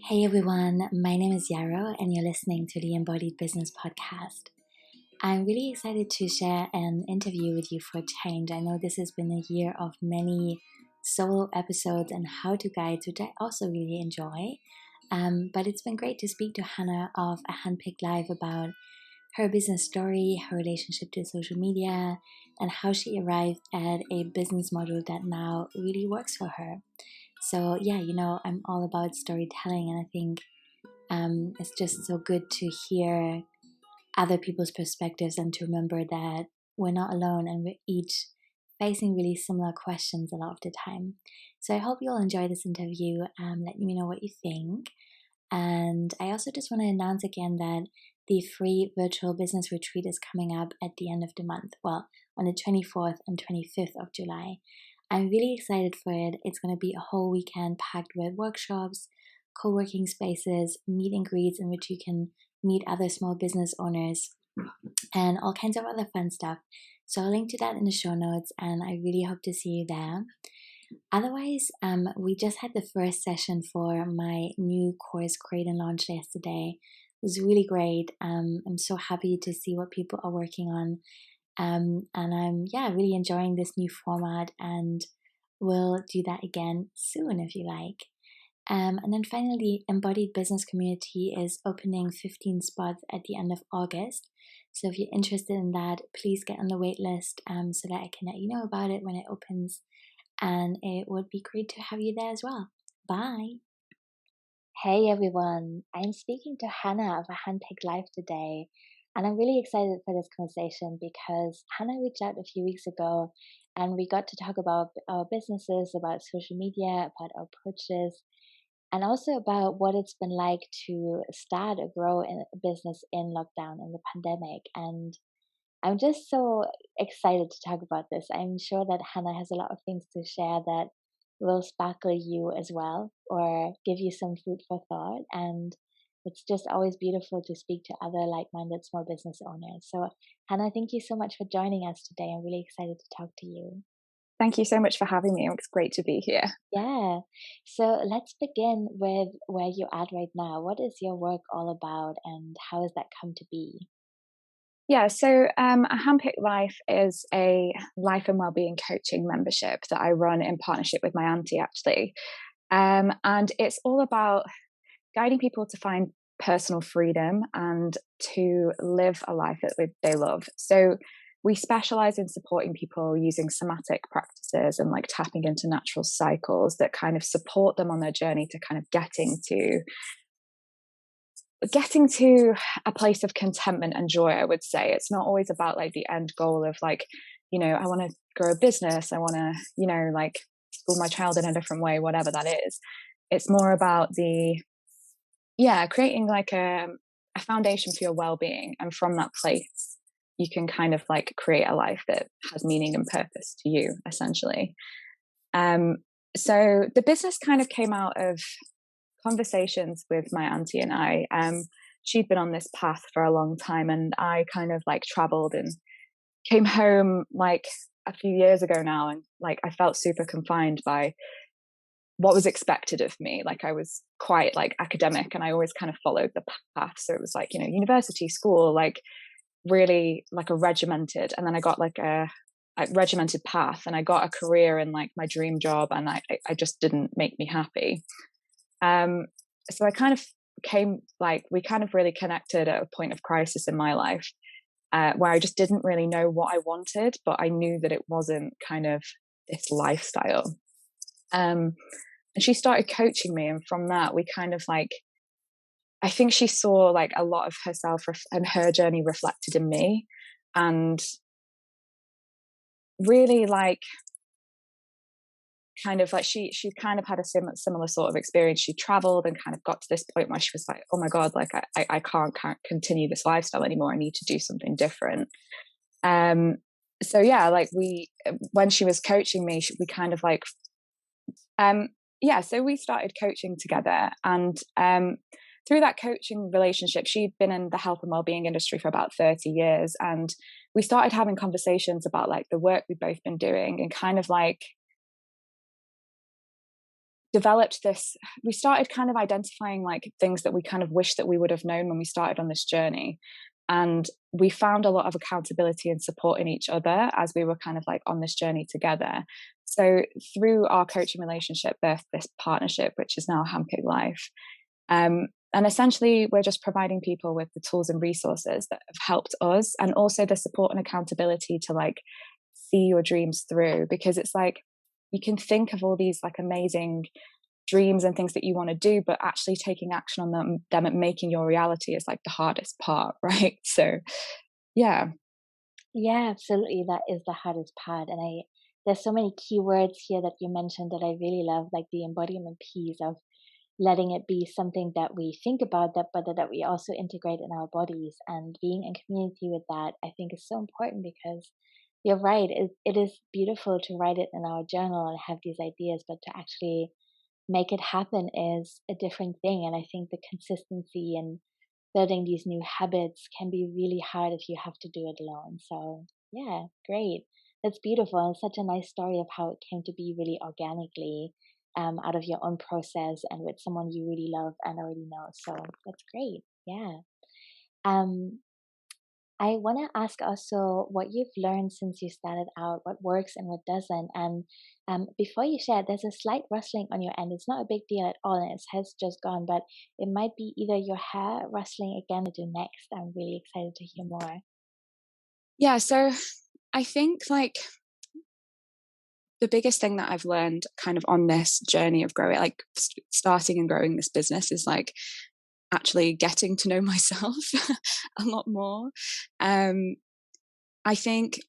Hey everyone, my name is Yarrow and you're listening to the Embodied Business Podcast. I'm really excited to share an interview with you for a change. I know this has been a year of many solo episodes and how-to guides, which I also really enjoy. But it's been great to speak to Hannah of A Handpicked Life about her business story, her relationship to social media, and how she arrived at a business model that now really works for her. So yeah, I'm all about storytelling, and I think it's just so good to hear other people's perspectives and to remember that we're not alone and we're each facing really similar questions a lot of the time. So I hope you'll enjoy this interview. Let me know what you think. And I also just want to announce again that the free virtual business retreat is coming up at the end of the month. Well, on the 24th and 25th of July. I'm really excited for it. It's going to be a whole weekend packed with workshops, co-working spaces, meet and greets in which you can meet other small business owners, and all kinds of other fun stuff. So I'll link to that in the show notes, and I really hope to see you there. Otherwise, we just had the first session for my new course, Create and Launch, yesterday. It was really great. I'm so happy to see what people are working on. And I'm really enjoying this new format, and we'll do that again soon if you like. And then finally, Embodied Business Community is opening 15 spots at the end of August. So if you're interested in that, please get on the wait list so that I can let you know about it when it opens. And it would be great to have you there as well. Bye. Hey everyone, I'm speaking to Hannah of A Handpicked Life today. And I'm really excited for this conversation because Hannah reached out a few weeks ago and we got to talk about our businesses, about social media, about our approaches, and also about what it's been like to start or grow in a business in lockdown in the pandemic. And I'm just so excited to talk about this. I'm sure that Hannah has a lot of things to share that will sparkle you as well or give you some food for thought. And it's just always beautiful to speak to other like minded small business owners. So, Hannah, thank you so much for joining us today. I'm really excited to talk to you. Thank you so much for having me. It's great to be here. Yeah. So let's begin with where you're at right now. What is your work all about and how has that come to be? Yeah, so A Handpicked Life is a life and wellbeing coaching membership that I run in partnership with my auntie, actually. And it's all about guiding people to find personal freedom and to live a life that they love. So we specialize in supporting people using somatic practices and like tapping into natural cycles that kind of support them on their journey to kind of getting to a place of contentment and joy. I would say it's not always about like the end goal of like, I want to grow a business, I want to, like school my child in a different way, whatever that is. It's more about creating like a foundation for your well-being, and from that place you can kind of like create a life that has meaning and purpose to you, essentially. So the business kind of came out of conversations with my auntie and I. She'd been on this path for a long time, and I kind of like traveled and came home like a few years ago now, and like I felt super confined by what was expected of me. Like I was quite like academic, and I always kind of followed the path. So it was like, university, school, like really like a regimented, and then I got like a regimented path, and I got a career in like my dream job, and I just didn't make me happy. So I kind of we kind of really connected at a point of crisis in my life, where I just didn't really know what I wanted, but I knew that it wasn't kind of this lifestyle. And she started coaching me, and from that we kind of like, I think she saw like a lot of herself and her journey reflected in me, and really like kind of like she kind of had a similar sort of experience. She traveled and kind of got to this point where she was like, oh my god, like I can't continue this lifestyle anymore, I need to do something different. So yeah, like when she was coaching me, we kind of like so we started coaching together, and through that coaching relationship, she'd been in the health and wellbeing industry for about 30 years, and we started having conversations about like the work we've both been doing, and kind of like developed this, we started kind of identifying like things that we kind of wish that we would have known when we started on this journey. And we found a lot of accountability and support in each other as we were kind of like on this journey together. So through our coaching relationship, birthed this partnership, which is now A Handpicked Life. And essentially, we're just providing people with the tools and resources that have helped us, and also the support and accountability to like see your dreams through. Because it's like you can think of all these like amazing dreams and things that you want to do, but actually taking action on them and making your reality is like the hardest part, right? So, yeah. Yeah, absolutely. That is the hardest part. And there's so many keywords here that you mentioned that I really love, like the embodiment piece of letting it be something that we think about, but that we also integrate in our bodies, and being in community with that, I think is so important, because you're right. It is beautiful to write it in our journal and have these ideas, but to actually make it happen is a different thing. And I think the consistency and building these new habits can be really hard if you have to do it alone. So, yeah, great. That's beautiful. It's such a nice story of how it came to be really organically, out of your own process and with someone you really love and already know. So that's great. Yeah. Um, I want to ask also what you've learned since you started out, what works and what doesn't. And before you share, there's a slight rustling on your end. It's not a big deal at all, and it has just gone, but it might be either your hair rustling again or do next. I'm really excited to hear more. Yeah. So I think like the biggest thing that I've learned kind of on this journey of growing, like starting and growing this business, is like actually getting to know myself a lot more. Um, I think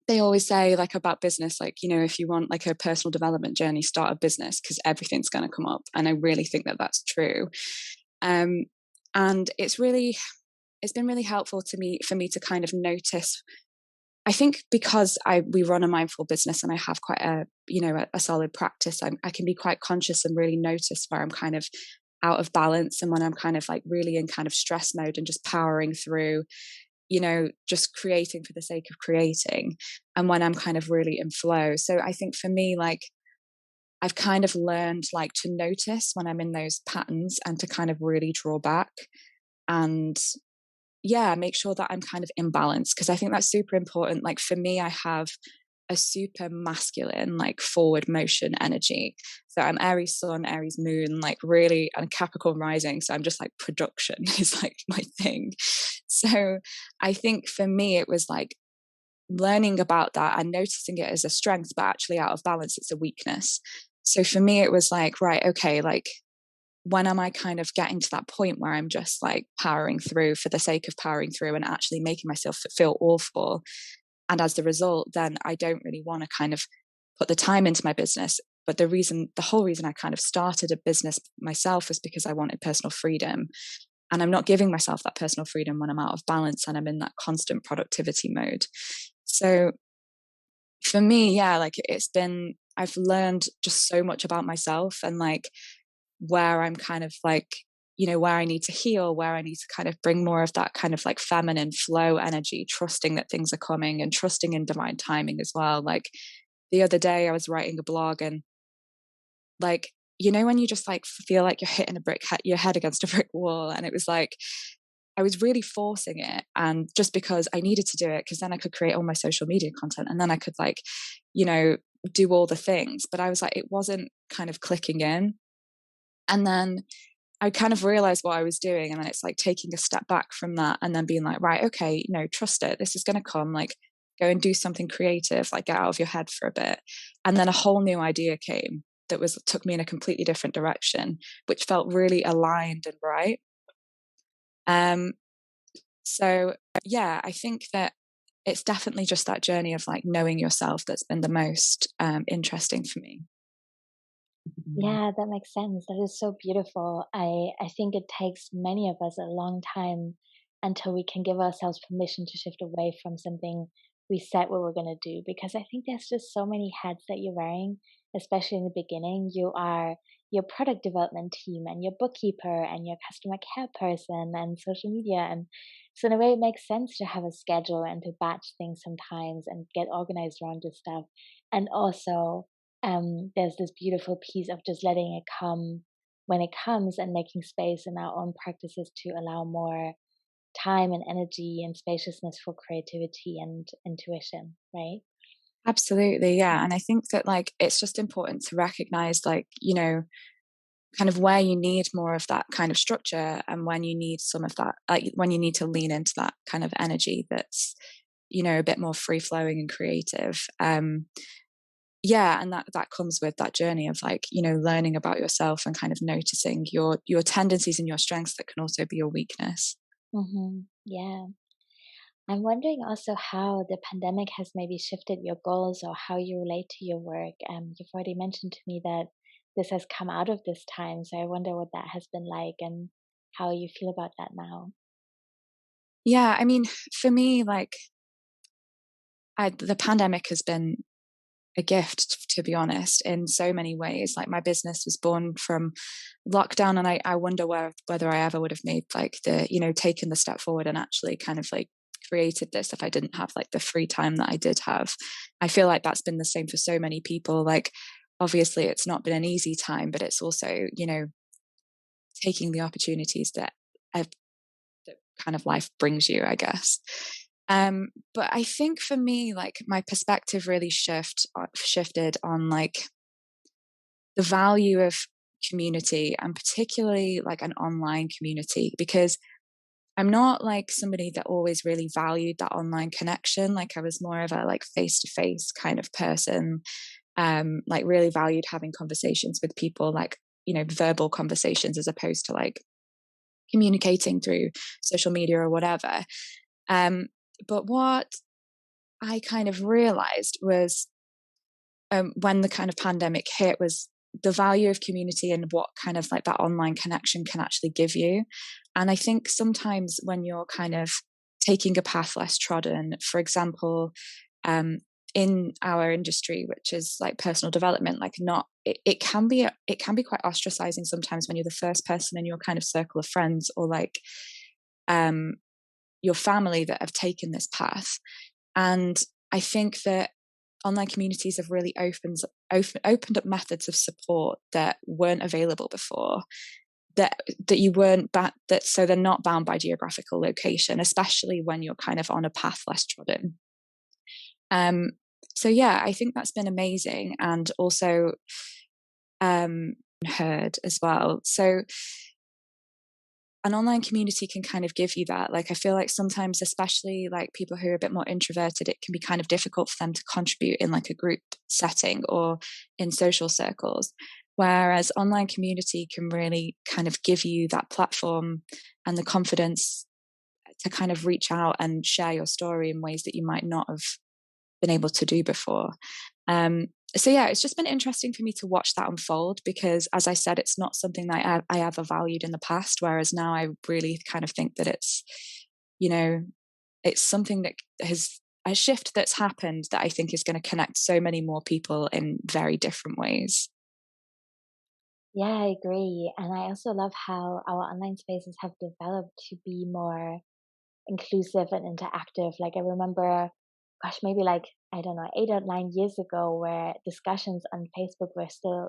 they always say like about business, like, you know, if you want like a personal development journey, start a business because everything's going to come up. And I really think that that's true. Um, and it's been really helpful to me, for me to kind of notice. I think because we run a mindful business and I have quite a solid practice, I can be quite conscious and really notice where I'm kind of out of balance, and when I'm kind of like really in kind of stress mode and just powering through, just creating for the sake of creating, and when I'm kind of really in flow. So I think for me, like, I've kind of learned like to notice when I'm in those patterns and to kind of really draw back and yeah, make sure that I'm kind of in balance, because I think that's super important. Like for me, I have a super masculine, like forward motion energy. So I'm Aries sun, Aries moon, like really, and Capricorn rising. So I'm just like production is like my thing. So I think for me, it was like learning about that and noticing it as a strength, but actually out of balance, it's a weakness. So for me, it was like, right, okay, like when am I kind of getting to that point where I'm just like powering through for the sake of powering through and actually making myself feel awful? And as the result, then I don't really want to kind of put the time into my business. But the whole reason I kind of started a business myself was because I wanted personal freedom. And I'm not giving myself that personal freedom when I'm out of balance and I'm in that constant productivity mode. So for me, yeah, like I've learned just so much about myself and like where I'm kind of like, where I need to heal, where I need to kind of bring more of that kind of like feminine flow energy, trusting that things are coming and trusting in divine timing as well. Like the other day I was writing a blog and like, when you just like feel like you're hitting your head against a brick wall. And it was like, I was really forcing it. And just because I needed to do it, because then I could create all my social media content and then I could like, do all the things. But I was like, it wasn't kind of clicking in. And then I kind of realized what I was doing. And then it's like taking a step back from that and then being like, right, okay, trust it. This is going to come. Like, go and do something creative, like get out of your head for a bit. And then a whole new idea came that took me in a completely different direction, which felt really aligned and right. So yeah, I think that it's definitely just that journey of like knowing yourself that's been the most interesting for me. Yeah, that makes sense. That is so beautiful. I think it takes many of us a long time until we can give ourselves permission to shift away from something we said we were going to do, because I think there's just so many hats that you're wearing, especially in the beginning. You are your product development team and your bookkeeper and your customer care person and social media. And so in a way it makes sense to have a schedule and to batch things sometimes and get organized around this stuff. And also there's this beautiful piece of just letting it come when it comes and making space in our own practices to allow more time and energy and spaciousness for creativity and intuition, right? Absolutely, yeah. And I think that like it's just important to recognize like, kind of where you need more of that kind of structure and when you need some of that, like when you need to lean into that kind of energy that's, a bit more free flowing and creative. Yeah, and that comes with that journey of like, learning about yourself and kind of noticing your tendencies and your strengths that can also be your weakness. Yeah. I'm wondering also how the pandemic has maybe shifted your goals or how you relate to your work. You've already mentioned to me that this has come out of this time, so I wonder what that has been like and how you feel about that now. Yeah, I mean, for me, like the pandemic has been a gift, to be honest, in so many ways. Like my business was born from lockdown, and I wonder whether I ever would have made like taken the step forward and actually kind of like created this if I didn't have like the free time that I did have. I feel like that's been the same for so many people. Like obviously it's not been an easy time, but it's also, taking the opportunities uh, that kind of life brings you, I guess. But I think for me, like my perspective really shifted on like the value of community and particularly like an online community because I'm not like somebody that always really valued that online connection. Like I was more of a like face to face kind of person. Like really valued having conversations with people, like verbal conversations as opposed to like communicating through social media or whatever. Um, but what I kind of realized was when the kind of pandemic hit was the value of community and what kind of like that online connection can actually give you. And I think sometimes when you're kind of taking a path less trodden, for example, um, in our industry, which is like personal development, like not it can be quite ostracizing sometimes when you're the first person in your kind of circle of friends or like um, your family that have taken this path. And I think that online communities have really opened up methods of support that weren't available before. That you weren't that so they're not bound by geographical location, especially when you're kind of on a path less trodden. Um, so yeah, I think that's been amazing, and also heard as well. So an online community can kind of give you that. Like I feel like sometimes, especially like people who are a bit more introverted, it can be kind of difficult for them to contribute in like a group setting or in social circles. Whereas online community can really kind of give you that platform and the confidence to kind of reach out and share your story in ways that you might not have been able to do before. Um, so yeah, it's just been interesting for me to watch that unfold because, as I said, it's not something that I ever valued in the past. Whereas now, I really kind of think that you know, it's something that has a shift that's happened that I think is going to connect so many more people in very different ways. Yeah, I agree. And I also love how our online spaces have developed to be more inclusive and interactive. Like I remember, gosh, maybe like I don't know, 8 or 9 years ago, where discussions on Facebook were still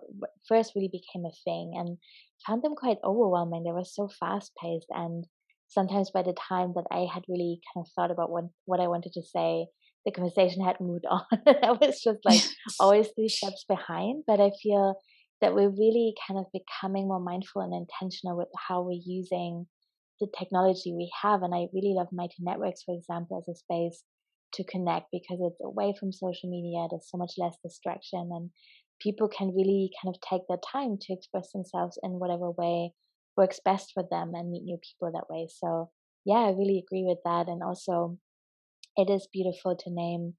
first really became a thing, and found them quite overwhelming. They were so fast paced, and sometimes by the time that I had really kind of thought about what I wanted to say, the conversation had moved on. I was just like always 3 steps behind. But I feel that we're really kind of becoming more mindful and intentional with how we're using the technology we have. And I really love Mighty Networks, for example, as a space to connect because it's away from social media. There's so much less distraction, and people can really kind of take their time to express themselves in whatever way works best for them and meet new people that way. So, yeah, I really agree with that. And also, it is beautiful to name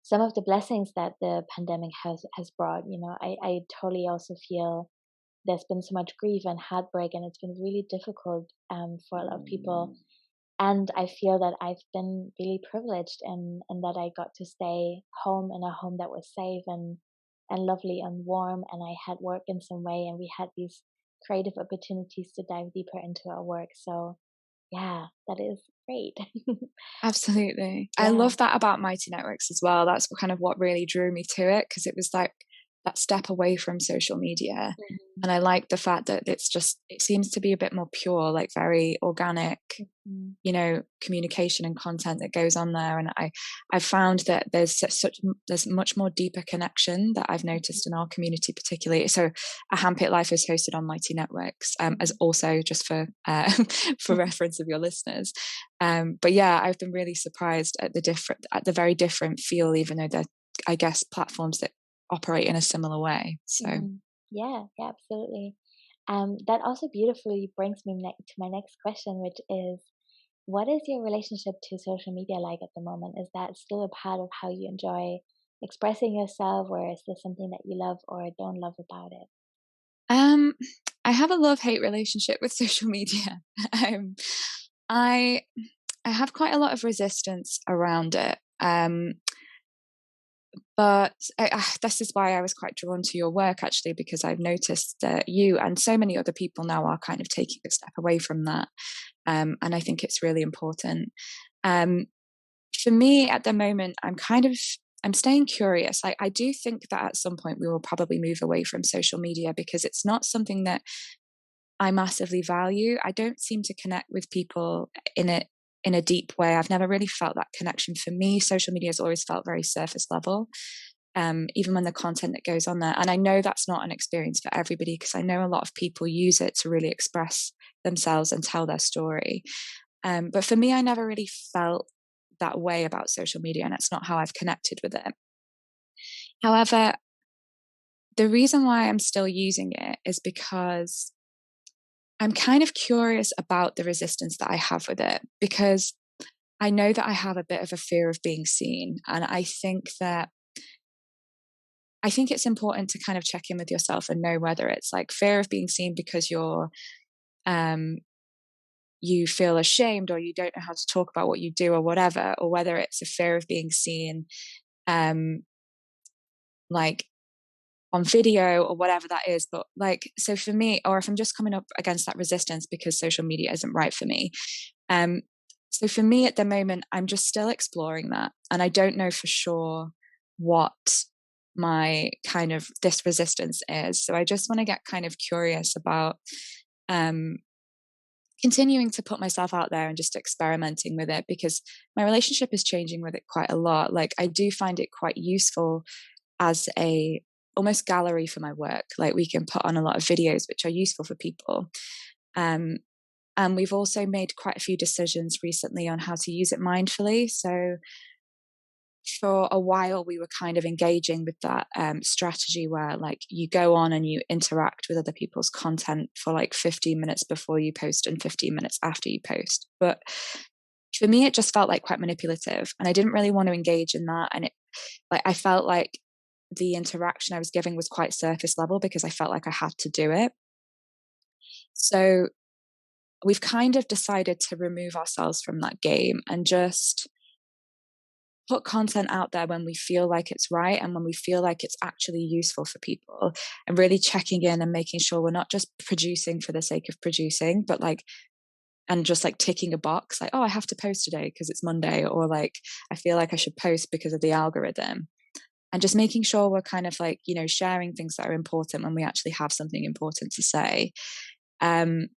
some of the blessings that the pandemic has brought. I totally also feel there's been so much grief and heartbreak, and it's been really difficult for a lot of people. And I feel that I've been really privileged in that I got to stay home in a home that was safe and lovely and warm, and I had work in some way, and we had these creative opportunities to dive deeper into our work. So yeah, that is great. Absolutely. I Yeah. love that about Mighty Networks as well. That's kind of what really drew me to it because it was like that step away from social media. Mm-hmm. And I like the fact that it seems to be a bit more pure, like very organic, Mm-hmm. Communication and content that goes on there. And I've found that there's much more deeper connection that I've noticed in our community, particularly. So A Handpicked Life is hosted on Mighty Networks, as also just for for reference of your listeners. But yeah, I've been really surprised at the very different feel, even though they're, I guess, platforms that operate in a similar way. So Yeah, yeah, absolutely. That also beautifully brings me to my next question, which is, what is your relationship to social media like at the moment? Is that still a part of how you enjoy expressing yourself, or is there something that you love or don't love about it? um I have a love-hate relationship with social media. um I I have quite a lot of resistance around it. But this is why I was quite drawn to your work, actually, because I've noticed that you and so many other people now are kind of taking a step away from that. And I think it's really important. Um, for me at the moment, I'm staying curious. I do think that at some point we will probably move away from social media because it's not something that I massively value. I don't seem to connect with people in a deep way. I've never really felt that connection. For me, social media has always felt very surface level, even when the content that goes on there. And I know that's not an experience for everybody, because I know a lot of people use it to really express themselves and tell their story. But for me, I never really felt that way about social media, and it's not how I've connected with it. However, the reason why I'm still using it is because I'm kind of curious about the resistance that I have with it, because I know that I have a bit of a fear of being seen. And I think it's important to kind of check in with yourself and know whether it's like fear of being seen because um, you feel ashamed or you don't know how to talk about what you do or whatever, or whether it's a fear of being seen, um, like on video or whatever that is. But like, so for me, or if I'm just coming up against that resistance because social media isn't right for me. Um, so for me at the moment, I'm just still exploring that. And I don't know for sure what my kind of this resistance is. So I just want to get kind of curious about um, continuing to put myself out there and just experimenting with it, because my relationship is changing with it quite a lot. Like I do find it quite useful as a almost gallery for my work. Like we can put on a lot of videos which are useful for people. Um, and we've also made quite a few decisions recently on how to use it mindfully. So for a while, we were kind of engaging with that strategy where like you go on and you interact with other people's content for like 15 minutes before you post and 15 minutes after you post. But for me, it just felt like quite manipulative, and I didn't really want to engage in that. And I felt like the interaction I was giving was quite surface level because I felt like I had to do it. So we've kind of decided to remove ourselves from that game and just put content out there when we feel like it's right and when we feel like it's actually useful for people, and really checking in and making sure we're not just producing for the sake of producing, but like, and just like ticking a box like, oh, I have to post today because it's Monday, or like I feel like I should post because of the algorithm. And just making sure we're kind of like, sharing things that are important when we actually have something important to say. um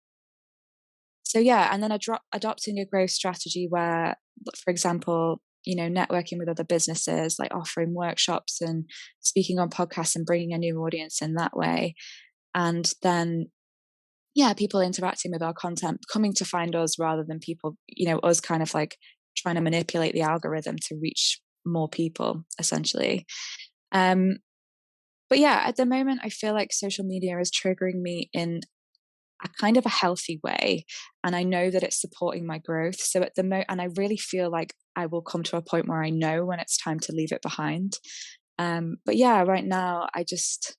so yeah, and then adopting a growth strategy where, for example, networking with other businesses, like offering workshops and speaking on podcasts and bringing a new audience in that way. And then, yeah, people interacting with our content, coming to find us rather than people, us kind of like trying to manipulate the algorithm to reach more people, essentially. Um, but yeah, at the moment, I feel like social media is triggering me in a kind of a healthy way, and I know that it's supporting my growth. So at the and I really feel like I will come to a point where I know when it's time to leave it behind. But yeah, right now I'm just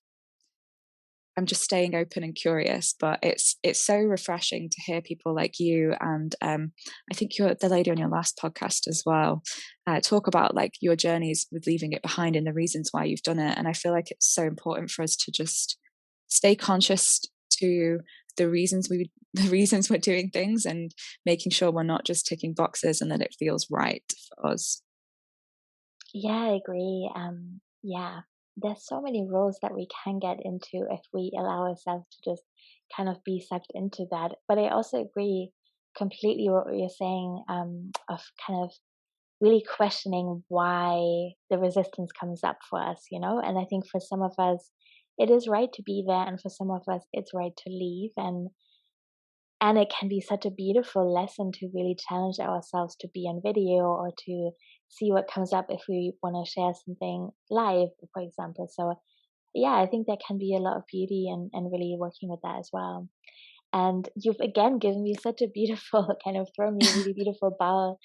staying open and curious. But it's so refreshing to hear people like you, and I think you're the lady on your last podcast as well, talk about like your journeys with leaving it behind and the reasons why you've done it. And I feel like it's so important for us to just stay conscious to the reasons we're doing things, and making sure we're not just ticking boxes and that it feels right for us. Yeah, I agree. Yeah. there's so many roles that we can get into if we allow ourselves to just kind of be sucked into that. But I also agree completely what you're saying, of kind of really questioning why the resistance comes up for us, you know? And I think for some of us, it is right to be there, and for some of us, it's right to leave. And it can be such a beautiful lesson to really challenge ourselves to be on video or to see what comes up if we want to share something live, for example. So, yeah, I think there can be a lot of beauty and really working with that as well. And you've again given me such a beautiful kind of thrown me a really beautiful bow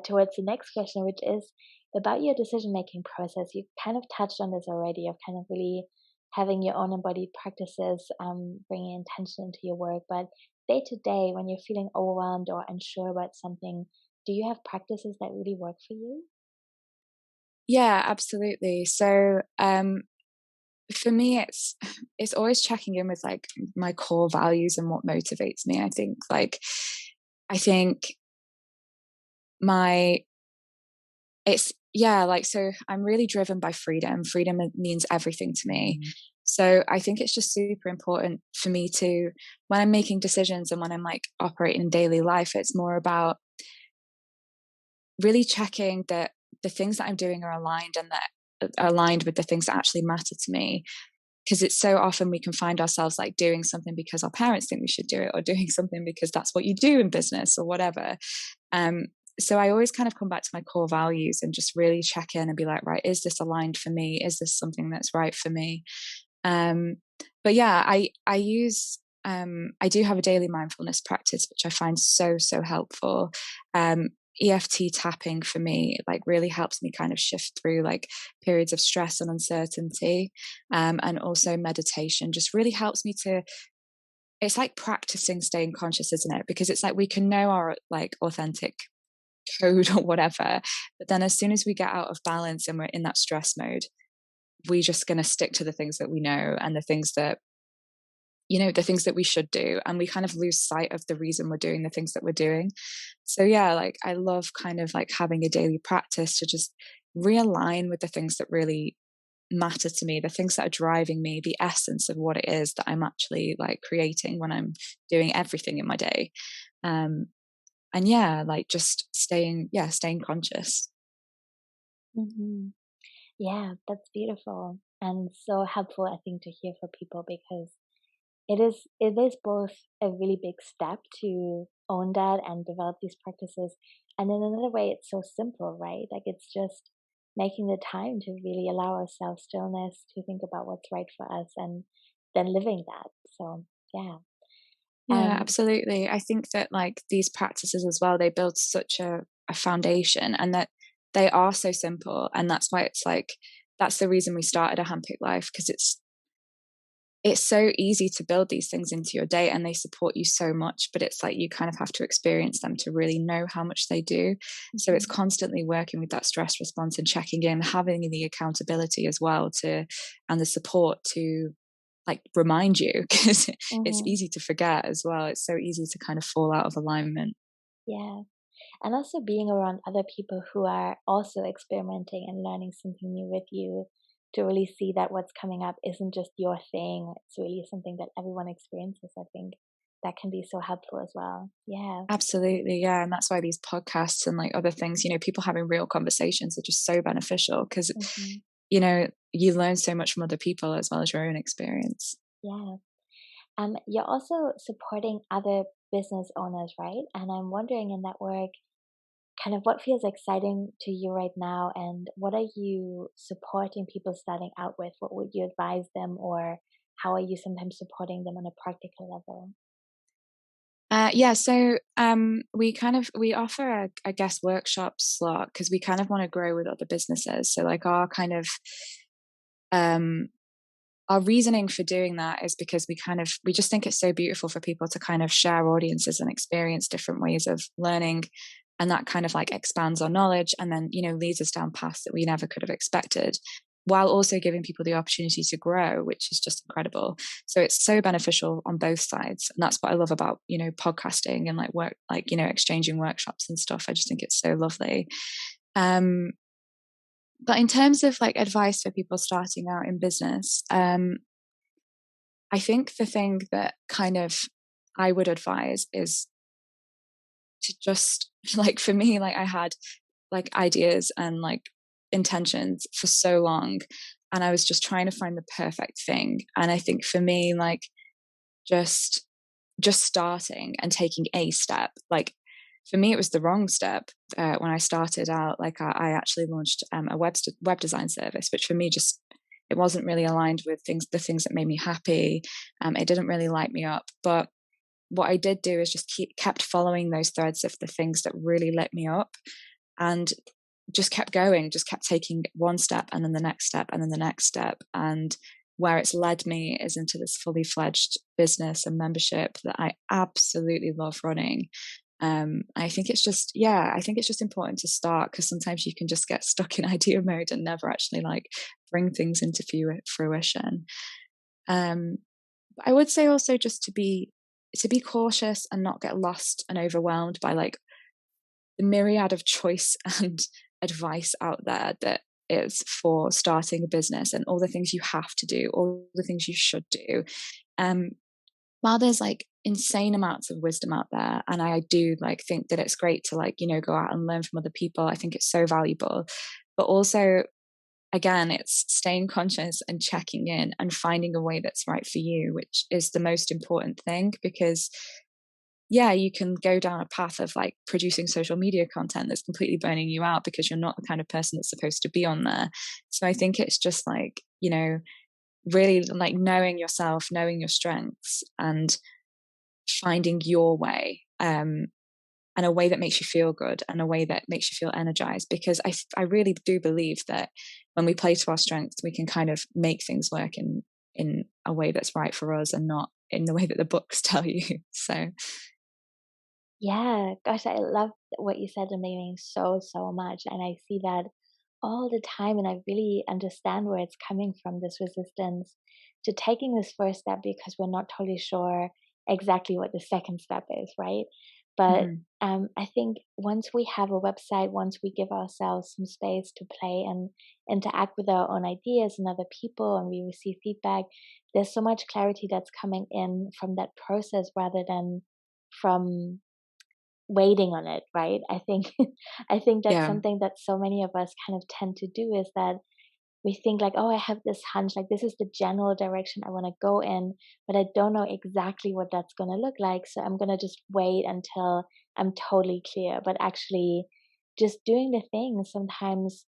towards the next question, which is about your decision making process. You kind of touched on this already, of kind of really having your own embodied practices, bringing intention into your work. But day to day, when you're feeling overwhelmed or unsure about something, do you have practices that really work for you? Yeah, absolutely. So for me, it's always checking in with like my core values and what motivates me. I think my it's yeah, like, so I'm really driven by freedom. Freedom means everything to me. Mm. So I think it's just super important for me to, when I'm making decisions and when I'm like operating in daily life, it's more about really checking that the things that I'm doing are aligned, and that are aligned with the things that actually matter to me. Because it's so often we can find ourselves like doing something because our parents think we should do it, or doing something because that's what you do in business or whatever. Um, so I always kind of come back to my core values and just really check in and be like, right, is this aligned for me? Is this something that's right for me? Um, but yeah, I do have a daily mindfulness practice, which I find so helpful. EFT tapping for me like really helps me kind of shift through like periods of stress and uncertainty. And also meditation just really helps me to, it's like practicing staying conscious, isn't it? Because it's like we can know our like authentic code or whatever, but then as soon as we get out of balance and we're in that stress mode, we're just going to stick to the things that we know, and the things that, the things that we should do, and we kind of lose sight of the reason we're doing the things that we're doing. So yeah, like I love kind of like having a daily practice to just realign with the things that really matter to me, the things that are driving me, the essence of what it is that I'm actually like creating when I'm doing everything in my day. um and yeah, like just staying conscious. Hmm. Yeah, that's beautiful and so helpful, I think, to hear for people, because it is both a really big step to own that and develop these practices. And in another way, it's so simple, right? Like it's just making the time to really allow ourselves stillness to think about what's right for us and then living that. So yeah. Yeah, And absolutely. I think that like these practices as well, they build such a foundation, and that they are so simple. And that's why it's like, that's the reason we started A Handpicked Life, because it's so easy to build these things into your day, and they support you so much, but it's like you kind of have to experience them to really know how much they do. So it's mhm, constantly working with that stress response and checking in, having the accountability as well to, and the support to like remind you, because it's mhm, easy to forget as well. It's so easy to kind of fall out of alignment. yeah. And also being around other people who are also experimenting and learning something new with you, to really see that what's coming up isn't just your thing, it's really something that everyone experiences. I think that can be so helpful as well. Yeah. Absolutely, yeah, and that's why these podcasts and like other things, people having real conversations are just so beneficial, because Hmm. you learn so much from other people as well as your own experience. Yeah. You're also supporting other business owners, right? And I'm wondering, in that work, kind of what feels exciting to you right now, and what are you supporting people starting out with? What would you advise them, or how are you sometimes supporting them on a practical level? Yeah, so we offer a guest workshop slot because we kind of want to grow with other businesses. So like um our reasoning for doing that is because we just think it's so beautiful for people to kind of share audiences and experience different ways of learning, and that kind of like expands our knowledge, and then leads us down paths that we never could have expected, while also giving people the opportunity to grow, which is just incredible. So it's so beneficial on both sides, and that's what I love about podcasting and like work, like exchanging workshops and stuff. I just think it's so lovely. um But in terms of like advice for people starting out in business, I think the thing that kind of I would advise is to just like, for me, like I had like ideas and like intentions for so long, and I was just trying to find the perfect thing. And I think for me, like just starting and taking a step, like for me it was the wrong step. When I started out, like I actually launched a web design service, which for me just, it wasn't really aligned with the things that made me happy. It didn't really light me up. But what I did do is just kept following those threads of the things that really lit me up, and just kept going, just kept taking one step and then the next step and then the next step. And where it's led me is into this fully fledged business and membership that I absolutely love running. I think it's just, I think it's just important to start, because sometimes you can just get stuck in idea mode and never actually like bring things into fruition. I would say also just to be cautious and not get lost and overwhelmed by like the myriad of choice and advice out there that is for starting a business, and all the things you have to do, all the things you should do. While there's like insane amounts of wisdom out there, and I do like think that it's great to like, go out and learn from other people. I think it's so valuable. But also, again, it's staying conscious and checking in and finding a way that's right for you, which is the most important thing. Because you can go down a path of like producing social media content that's completely burning you out because you're not the kind of person that's supposed to be on there. So I think it's just like, really like knowing yourself, knowing your strengths, and finding your way, and a way that makes you feel good and a way that makes you feel energized. Because I really do believe that when we play to our strengths, we can kind of make things work in a way that's right for us, and not in the way that the books tell you. So Yeah, gosh, I love what you said, and meaning so, so much. And I see that all the time, and I really understand where it's coming from, this resistance to taking this first step because we're not totally sure exactly what the second step is, right? But mhm. I think once we have a website, once we give ourselves some space to play and interact with our own ideas and other people, and we receive feedback, there's so much clarity that's coming in from that process rather than from waiting on it, right? I think I think that's Yeah, something that so many of us kind of tend to do, is that we think like, oh, I have this hunch, like this is the general direction I want to go in, but I don't know exactly what that's going to look like, so I'm going to just wait until I'm totally clear. But actually just doing the thing, sometimes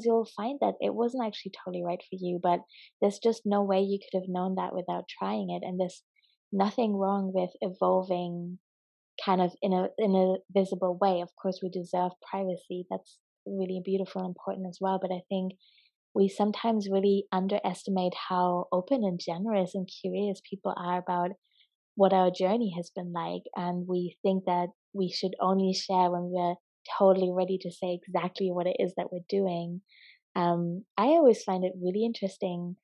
you'll find that it wasn't actually totally right for you, but there's just no way you could have known that without trying it. And there's nothing wrong with evolving kind of in a visible way. Of course, we deserve privacy. That's really beautiful and important as well. But I think we sometimes really underestimate how open and generous and curious people are about what our journey has been like. And we think that we should only share when we're totally ready to say exactly what it is that we're doing. I always find it really interesting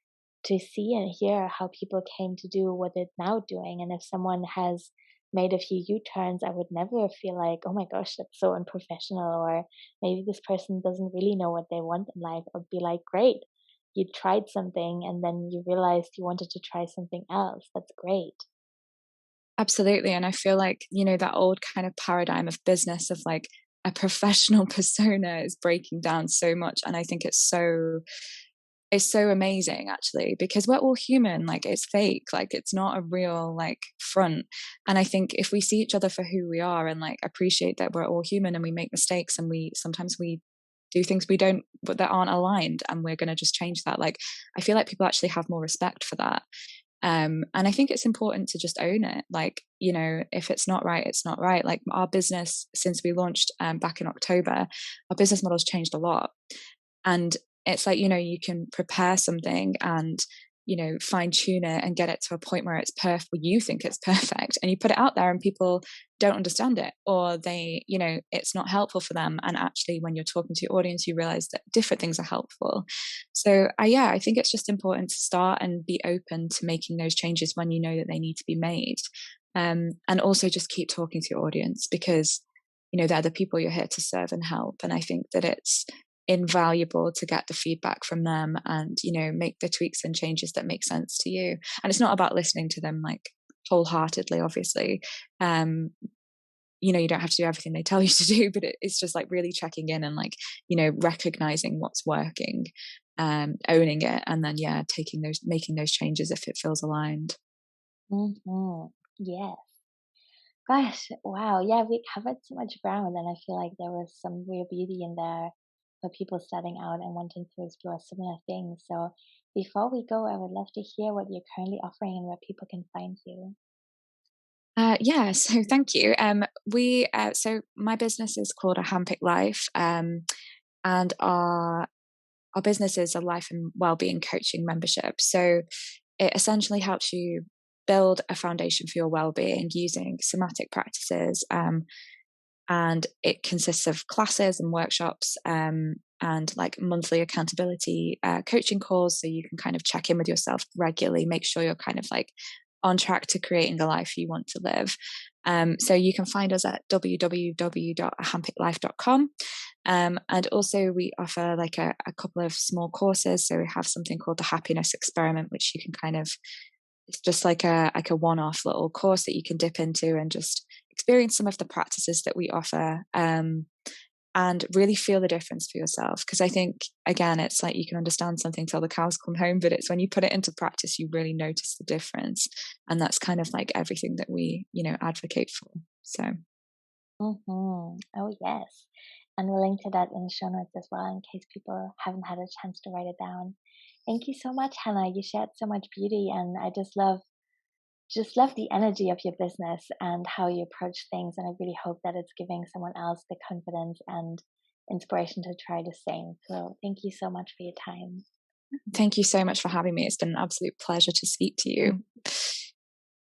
to see and hear how people came to do what they're now doing. And if someone has made a few U-turns, I would never feel like, oh my gosh, that's so unprofessional, or maybe this person doesn't really know what they want in life. I'd be like, great, you tried something and then you realized you wanted to try something else. That's great. absolutely. And I feel like, that old kind of paradigm of business of like a professional persona is breaking down so much. And I think it's so amazing actually, because we're all human. Like it's fake, like it's not a real like front. And I think if we see each other for who we are and like appreciate that we're all human and we make mistakes and we sometimes we do things we don't, but that aren't aligned, and we're going to just change that, like I feel like people actually have more respect for that. And I think it's important to just own it. Like, if it's not right, it's not right. Like our business, since we launched back in October, our business model's changed a lot. And it's like, you can prepare something and, fine tune it and get it to a point where it's perfect, where you think it's perfect, and you put it out there and people don't understand it, or they, it's not helpful for them. And actually, when you're talking to your audience, you realize that different things are helpful. So, I think it's just important to start and be open to making those changes when you know that they need to be made. And also just keep talking to your audience, because, they're the people you're here to serve and help. And I think that invaluable to get the feedback from them and, make the tweaks and changes that make sense to you. And it's not about listening to them like wholeheartedly, obviously. You don't have to do everything they tell you to do, but it's just like really checking in and like, recognizing what's working, owning it, and then, making those changes if it feels aligned. Mm-hmm. Yes. Gosh, wow. Yeah, we covered so much ground, and I feel like there was some real beauty in there for people starting out and wanting to explore similar things. So before we go, I would love to hear what you're currently offering and where people can find you. So thank you. So my business is called A Handpicked Life, and our business is a life and wellbeing coaching membership. So it essentially helps you build a foundation for your well-being using somatic practices, and it consists of classes and workshops, and like monthly accountability coaching calls, so you can kind of check in with yourself regularly, make sure you're kind of like on track to creating the life you want to live. So you can find us at www.ahandpickedlife.com. And also we offer like a couple of small courses. So we have something called the Happiness Experiment, which you can kind of, it's just like a one-off little course that you can dip into and just experience some of the practices that we offer, and really feel the difference for yourself. Because I think, again, it's like you can understand something till the cows come home, but it's when you put it into practice, you really notice the difference. And that's kind of like everything that we, advocate for. So. Mm-hmm. Oh, yes. And we'll link to that in the show notes as well in case people haven't had a chance to write it down. Thank you so much, Hannah. You shared so much beauty, and I just love the energy of your business and how you approach things. And I really hope that it's giving someone else the confidence and inspiration to try the same. So thank you so much for your time. Thank you so much for having me. It's been an absolute pleasure to speak to you.